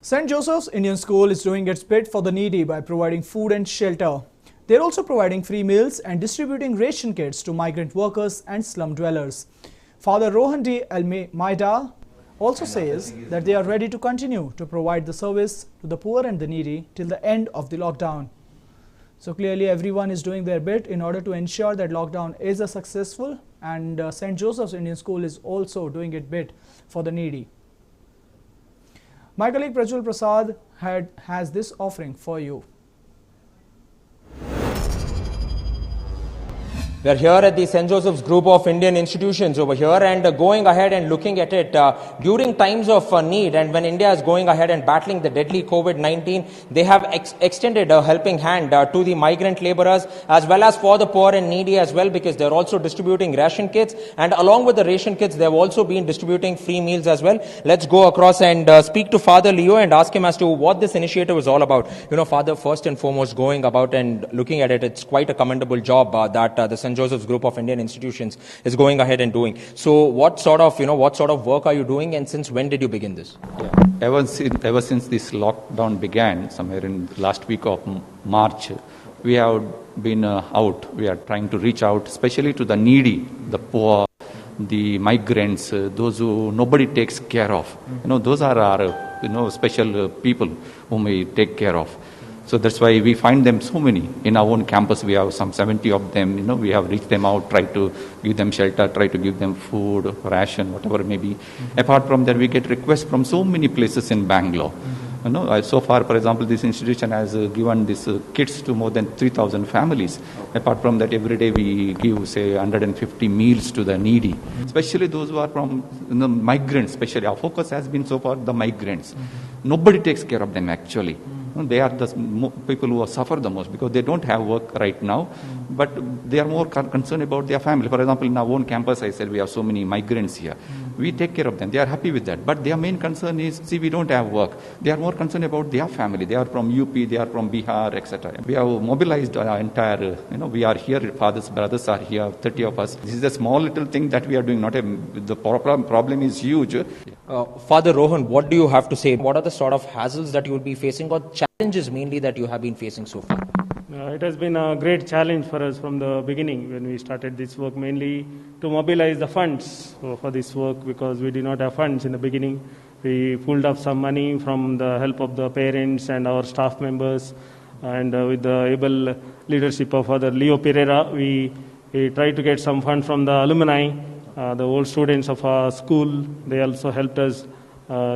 St. Joseph's Indian School is doing its bit for the needy by providing food and shelter. They are also providing free meals and distributing ration kits to migrant workers and slum dwellers. Father Rohan D. Almeida also says that they are ready to continue to provide the service to the poor and the needy till the end of the lockdown. So clearly everyone is doing their bit in order to ensure that lockdown is a successful, and St. Joseph's Indian School is also doing its bit for the needy. My colleague Prajwal Prasad has this offering for you. We are here at the St. Joseph's Group of Indian Institutions over here and going ahead and looking at it during times of need, and when India is going ahead and battling the deadly COVID-19, they have extended a helping hand to the migrant laborers as well as for the poor and needy as well, because they are also distributing ration kits, and along with the ration kits they have also been distributing free meals as well. Let's go across and speak to Father Leo and ask him as to what this initiative is all about. You know, Father, first and foremost, going about and looking at it, it's quite a commendable job that the St. Joseph's Group of Indian Institutions is going ahead and doing. So what sort of work are you doing, and since when did you begin this? Ever since this lockdown began, somewhere in the last week of March, we have been out. We are trying to reach out, especially to the needy, the poor, the migrants, those who nobody takes care of. Those are our special people whom we take care of. So that's why we find them so many. In our own campus, we have some 70 of them. We have reached them out, tried to give them shelter, try to give them food, ration, whatever it may be. Apart from that, we get requests from so many places in Bangalore. So far, for example, this institution has given these kits to more than 3,000 families. Apart from that, every day we give, say, 150 meals to the needy, especially those who are from migrants. Especially our focus has been so far the migrants. Nobody takes care of them actually. They are the people who suffer the most because they don't have work right now, but they are more concerned about their family. For example, in our own campus, I said we have so many migrants here. We take care of them. They are happy with that. But their main concern is, we don't have work. They are more concerned about their family. They are from UP, they are from Bihar, etc. We have mobilized our entire, we are here, fathers, brothers are here, 30 of us. This is a small little thing that we are doing. The problem is huge. Father Rohan, what do you have to say? What are the sort of hassles that you will be facing, or challenges mainly that you have been facing so far? It has been a great challenge for us from the beginning when we started this work, mainly to mobilize the funds for this work, because we did not have funds in the beginning. We pulled up some money from the help of the parents and our staff members, and with the able leadership of Father Leo Pereira, we tried to get some fund from the alumni, the old students of our school. They also helped us,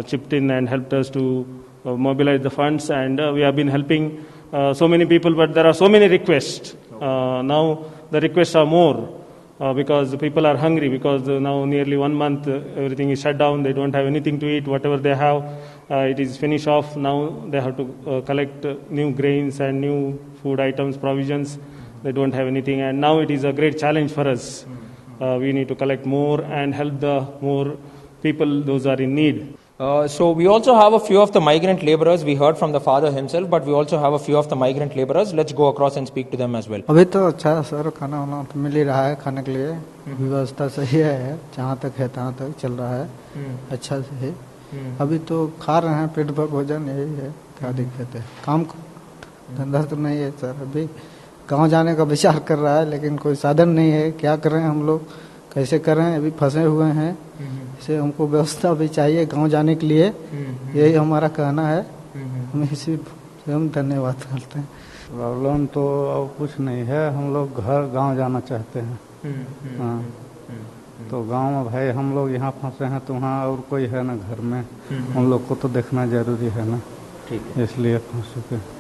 chipped in and helped us to mobilize the funds, and we have been helping so many people, but there are so many requests. Now the requests are more because the people are hungry, because now nearly 1 month everything is shut down. They don't have anything to eat. Whatever they have, it is finished off. Now they have to collect new grains and new food items, provisions. They don't have anything, and now it is a great challenge for us. We need to collect more and help the more people, those are in need. So we also have a few of the migrant laborers. We heard from the father himself, but we also have a few of the migrant laborers. Let's go across and speak to them as well. अभी तो अच्छा है sir, खाना वाना तो मिल ही रहा है, खाने के लिए व्यवस्था सही है, जहाँ तक है तहाँ तक चल रहा है, अच्छा से है। अभी तो खा रहे हैं, पेट भर भोजन, यही है, क्या दिक्कत है। काम धंधा तो नहीं है सर, अभी गाँव जाने का विचार कर रहा है, लेकिन कोई साधन नहीं है, क्या करें हम लोग, कैसे करें, अभी फंसे हुए हैं। इसे हमको व्यवस्था भी चाहिए गांव जाने के लिए, यही हमारा कहना है। हम इसी से हम धन्यवाद करते हैं। प्रॉब्लम तो अब कुछ नहीं है, हम लोग गांव जाना चाहते हैं। हाँ, तो गांव में भाई हम लोग यहाँ फंसे हैं, तो वहाँ और कोई है ना घर में, हम लोग को तो देखना जरूरी है ना, इसलिए फंस चुके।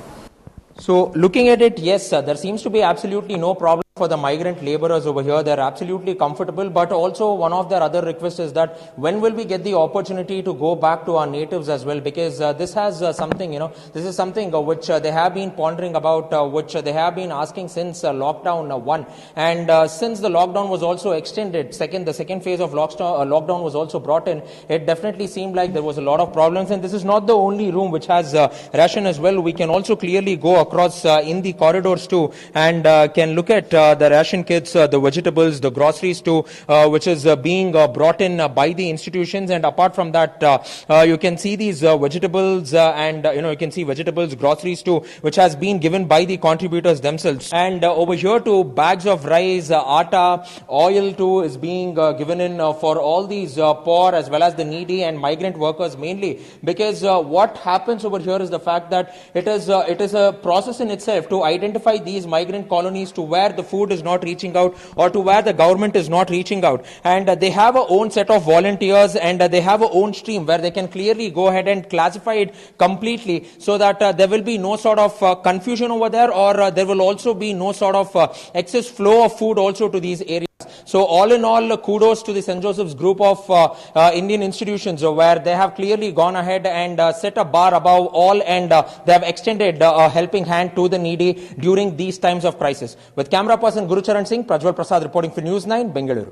So looking at it, yes, there seems to be absolutely no problem for the migrant laborers over here. They're absolutely comfortable, but also one of their other requests is that when will we get the opportunity to go back to our natives as well, because this has something, this is something which they have been pondering about, which they have been asking since lockdown 1, and since the lockdown was also extended, the second phase of lockdown was also brought in, it definitely seemed like there was a lot of problems, and this is not the only room which has ration as well. We can also clearly go across in the corridors too, and can look at the ration kits, the vegetables, the groceries too, which is being brought in by the institutions. And apart from that, you can see these vegetables and you can see vegetables, groceries too, which has been given by the contributors themselves. And over here too, bags of rice, atta, oil too is being given in for all these poor as well as the needy and migrant workers mainly, because what happens over here is the fact that it is a process in itself to identify these migrant colonies to where the food is not reaching out or to where the government is not reaching out, and they have a own set of volunteers and they have a own stream where they can clearly go ahead and classify it completely, so that there will be no sort of confusion over there, or there will also be no sort of excess flow of food also to these areas. So all in all, kudos to the St. Joseph's group of Indian institutions where they have clearly gone ahead and set a bar above all, and they have extended a helping hand to the needy during these times of crisis. With camera person Gurucharan Singh, Prajwal Prasad reporting for News 9, Bengaluru.